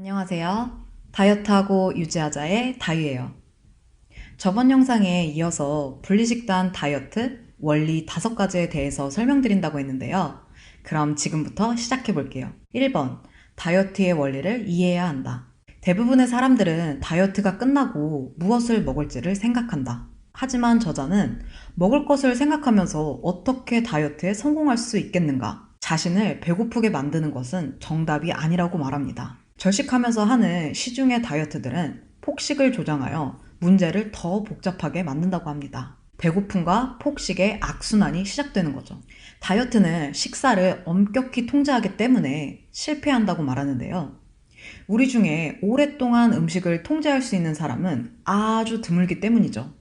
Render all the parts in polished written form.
안녕하세요. 다이어트하고 유지하자의 다유예요. 저번 영상에 이어서 분리식단 다이어트 원리 5가지에 대해서 설명드린다고 했는데요. 그럼 지금부터 시작해 볼게요. 1번, 다이어트의 원리를 이해해야 한다. 대부분의 사람들은 다이어트가 끝나고 무엇을 먹을지를 생각한다. 하지만 저자는 먹을 것을 생각하면서 어떻게 다이어트에 성공할 수 있겠는가? 자신을 배고프게 만드는 것은 정답이 아니라고 말합니다. 절식하면서 하는 시중의 다이어트들은 폭식을 조장하여 문제를 더 복잡하게 만든다고 합니다. 배고픔과 폭식의 악순환이 시작되는 거죠. 다이어트는 식사를 엄격히 통제하기 때문에 실패한다고 말하는데요. 우리 중에 오랫동안 음식을 통제할 수 있는 사람은 아주 드물기 때문이죠.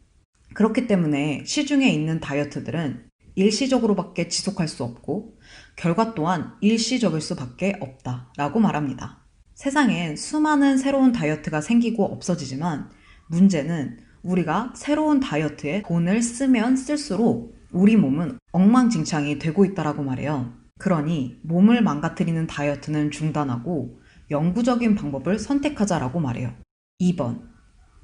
그렇기 때문에 시중에 있는 다이어트들은 일시적으로밖에 지속할 수 없고 결과 또한 일시적일 수밖에 없다라고 말합니다. 세상엔 수많은 새로운 다이어트가 생기고 없어지지만 문제는 우리가 새로운 다이어트에 돈을 쓰면 쓸수록 우리 몸은 엉망진창이 되고 있다라고 말해요. 그러니 몸을 망가뜨리는 다이어트는 중단하고 영구적인 방법을 선택하자라고 말해요. 2번,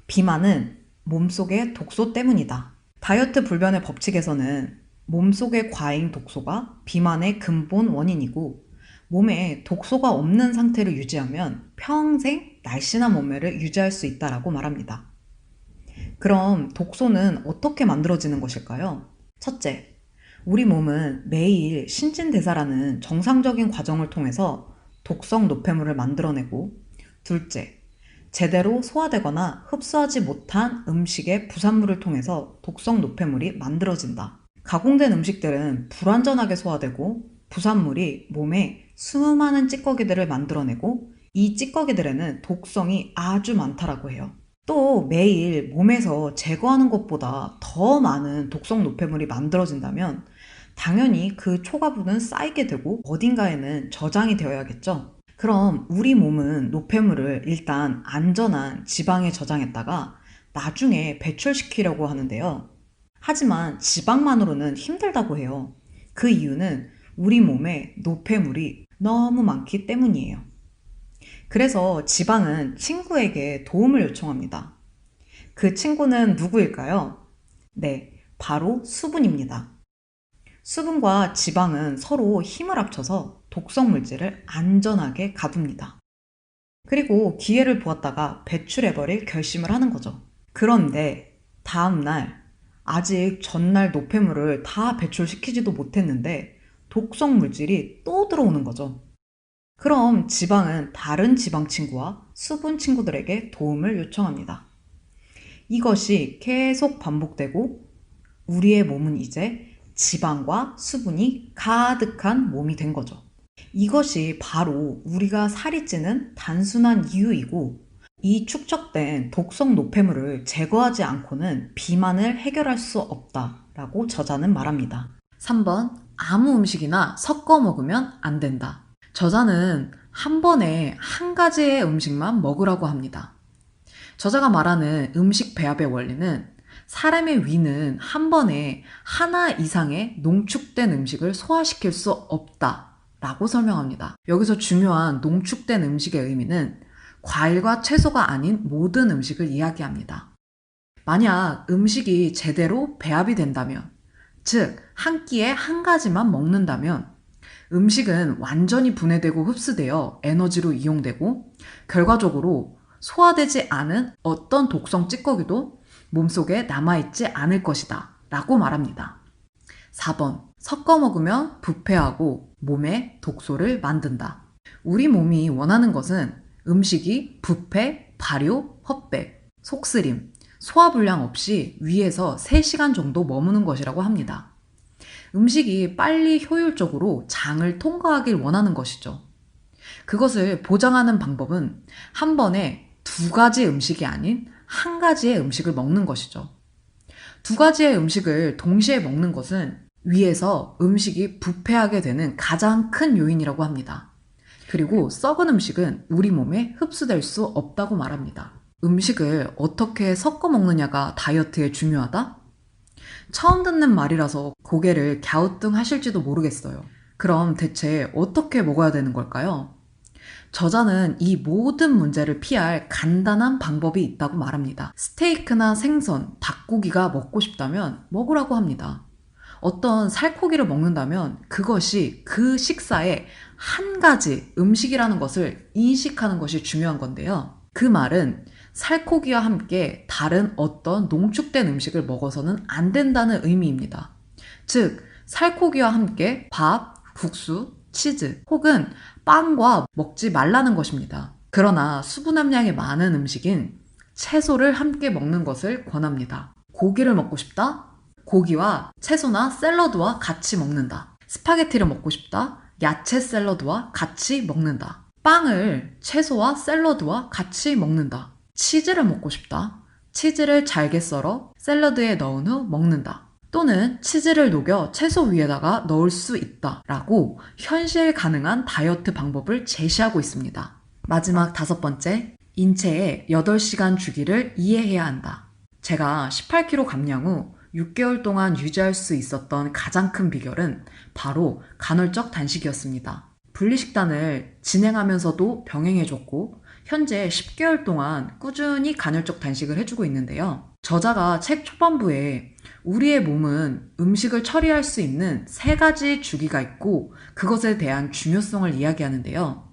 비만은 몸속의 독소 때문이다. 다이어트 불변의 법칙에서는 몸속의 과잉 독소가 비만의 근본 원인이고 몸에 독소가 없는 상태를 유지하면 평생 날씬한 몸매를 유지할 수 있다라고 말합니다. 그럼 독소는 어떻게 만들어지는 것일까요? 첫째, 우리 몸은 매일 신진대사라는 정상적인 과정을 통해서 독성 노폐물을 만들어내고, 둘째, 제대로 소화되거나 흡수하지 못한 음식의 부산물을 통해서 독성 노폐물이 만들어진다. 가공된 음식들은 불완전하게 소화되고 부산물이 몸에 수많은 찌꺼기들을 만들어내고 이 찌꺼기들에는 독성이 아주 많다라고 해요. 또 매일 몸에서 제거하는 것보다 더 많은 독성 노폐물이 만들어진다면 당연히 그 초과분은 쌓이게 되고 어딘가에는 저장이 되어야겠죠. 그럼 우리 몸은 노폐물을 일단 안전한 지방에 저장했다가 나중에 배출시키려고 하는데요. 하지만 지방만으로는 힘들다고 해요. 그 이유는 우리 몸에 노폐물이 너무 많기 때문이에요. 그래서 지방은 친구에게 도움을 요청합니다. 그 친구는 누구일까요? 네, 바로 수분입니다. 수분과 지방은 서로 힘을 합쳐서 독성 물질을 안전하게 가둡니다. 그리고 기회를 보았다가 배출해버릴 결심을 하는 거죠. 그런데 다음날 아직 전날 노폐물을 다 배출시키지도 못했는데 독성 물질이 또 들어오는 거죠. 그럼 지방은 다른 지방 친구와 수분 친구들에게 도움을 요청합니다. 이것이 계속 반복되고 우리의 몸은 이제 지방과 수분이 가득한 몸이 된 거죠. 이것이 바로 우리가 살이 찌는 단순한 이유이고 이 축적된 독성 노폐물을 제거하지 않고는 비만을 해결할 수 없다라고 저자는 말합니다. 3번, 아무 음식이나 섞어 먹으면 안 된다. 저자는 한 번에 한 가지의 음식만 먹으라고 합니다. 저자가 말하는 음식 배합의 원리는 사람의 위는 한 번에 하나 이상의 농축된 음식을 소화시킬 수 없다라고 설명합니다. 여기서 중요한 농축된 음식의 의미는 과일과 채소가 아닌 모든 음식을 이야기합니다. 만약 음식이 제대로 배합이 된다면, 즉 한 끼에 한 가지만 먹는다면 음식은 완전히 분해되고 흡수되어 에너지로 이용되고 결과적으로 소화되지 않은 어떤 독성 찌꺼기도 몸속에 남아있지 않을 것이다 라고 말합니다. 4번, 섞어 먹으면 부패하고 몸에 독소를 만든다. 우리 몸이 원하는 것은 음식이 부패, 발효, 헛배, 속쓰림, 소화불량 없이 위에서 3시간 정도 머무는 것이라고 합니다. 음식이 빨리 효율적으로 장을 통과하길 원하는 것이죠. 그것을 보장하는 방법은 한 번에 2가지 음식이 아닌 한 가지의 음식을 먹는 것이죠. 2가지의 음식을 동시에 먹는 것은 위에서 음식이 부패하게 되는 가장 큰 요인이라고 합니다. 그리고 썩은 음식은 우리 몸에 흡수될 수 없다고 말합니다. 음식을 어떻게 섞어 먹느냐가 다이어트에 중요하다? 처음 듣는 말이라서 고개를 갸우뚱하실지도 모르겠어요. 그럼 대체 어떻게 먹어야 되는 걸까요? 저자는 이 모든 문제를 피할 간단한 방법이 있다고 말합니다. 스테이크나 생선, 닭고기가 먹고 싶다면 먹으라고 합니다. 어떤 살코기를 먹는다면 그것이 그 식사의 한 가지 음식이라는 것을 인식하는 것이 중요한 건데요. 그 말은 살코기와 함께 다른 어떤 농축된 음식을 먹어서는 안 된다는 의미입니다. 즉, 살코기와 함께 밥, 국수, 치즈 혹은 빵과 먹지 말라는 것입니다. 그러나 수분 함량이 많은 음식인 채소를 함께 먹는 것을 권합니다. 고기를 먹고 싶다? 고기와 채소나 샐러드와 같이 먹는다. 스파게티를 먹고 싶다? 야채 샐러드와 같이 먹는다. 빵을 채소와 샐러드와 같이 먹는다. 치즈를 먹고 싶다? 치즈를 잘게 썰어 샐러드에 넣은 후 먹는다. 또는 치즈를 녹여 채소 위에다가 넣을 수 있다 라고 현실 가능한 다이어트 방법을 제시하고 있습니다. 마지막 5번째, 인체의 8시간 주기를 이해해야 한다. 제가 18kg 감량 후 6개월 동안 유지할 수 있었던 가장 큰 비결은 바로 간헐적 단식이었습니다. 분리식단을 진행하면서도 병행해줬고 현재 10개월 동안 꾸준히 간헐적 단식을 해주고 있는데요. 저자가 책 초반부에 우리의 몸은 음식을 처리할 수 있는 3가지 주기가 있고 그것에 대한 중요성을 이야기하는데요.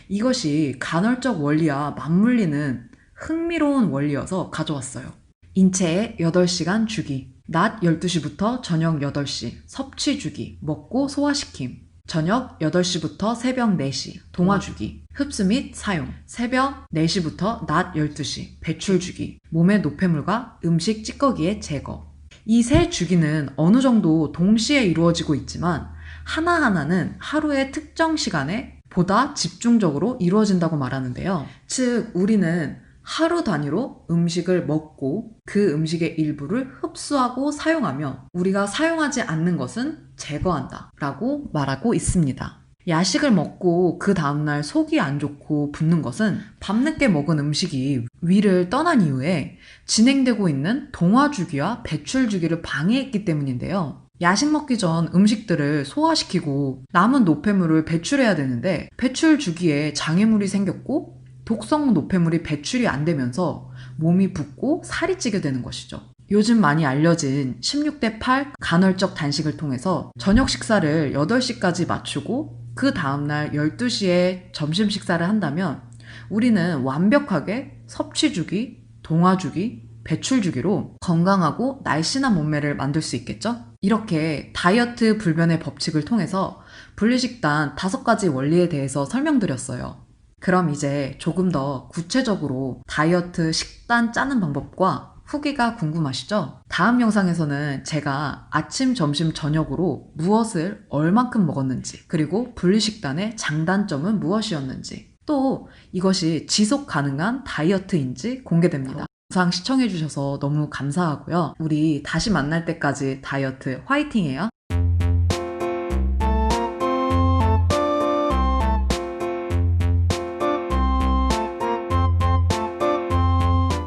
이것이 간헐적 원리와 맞물리는 흥미로운 원리여서 가져왔어요. 인체의 8시간 주기, 낮 12시부터 저녁 8시, 섭취 주기, 먹고 소화시킴, 저녁 8시부터 새벽 4시, 동화 주기, 흡수 및 사용, 새벽 4시부터 낮 12시, 배출 주기, 몸의 노폐물과 음식 찌꺼기의 제거. 이 세 주기는 어느 정도 동시에 이루어지고 있지만 하나하나는 하루의 특정 시간에 보다 집중적으로 이루어진다고 말하는데요. 즉, 우리는 하루 단위로 음식을 먹고 그 음식의 일부를 흡수하고 사용하며 우리가 사용하지 않는 것은 제거한다 라고 말하고 있습니다. 야식을 먹고 그 다음날 속이 안 좋고 붓는 것은 밤늦게 먹은 음식이 위를 떠난 이후에 진행되고 있는 동화 주기와 배출 주기를 방해했기 때문인데요. 야식 먹기 전 음식들을 소화시키고 남은 노폐물을 배출해야 되는데 배출 주기에 장애물이 생겼고 독성 노폐물이 배출이 안 되면서 몸이 붓고 살이 찌게 되는 것이죠. 요즘 많이 알려진 16대8 간헐적 단식을 통해서 저녁 식사를 8시까지 맞추고 그 다음날 12시에 점심 식사를 한다면 우리는 완벽하게 섭취 주기, 동화 주기, 배출 주기로 건강하고 날씬한 몸매를 만들 수 있겠죠? 이렇게 다이어트 불변의 법칙을 통해서 분리식단 5가지 원리에 대해서 설명드렸어요. 그럼 이제 조금 더 구체적으로 다이어트 식단 짜는 방법과 후기가 궁금하시죠? 다음 영상에서는 제가 아침, 점심, 저녁으로 무엇을 얼만큼 먹었는지 그리고 분리식단의 장단점은 무엇이었는지 또 이것이 지속 가능한 다이어트인지 공개됩니다. 영상 시청해주셔서 너무 감사하고요. 우리 다시 만날 때까지 다이어트 화이팅해요.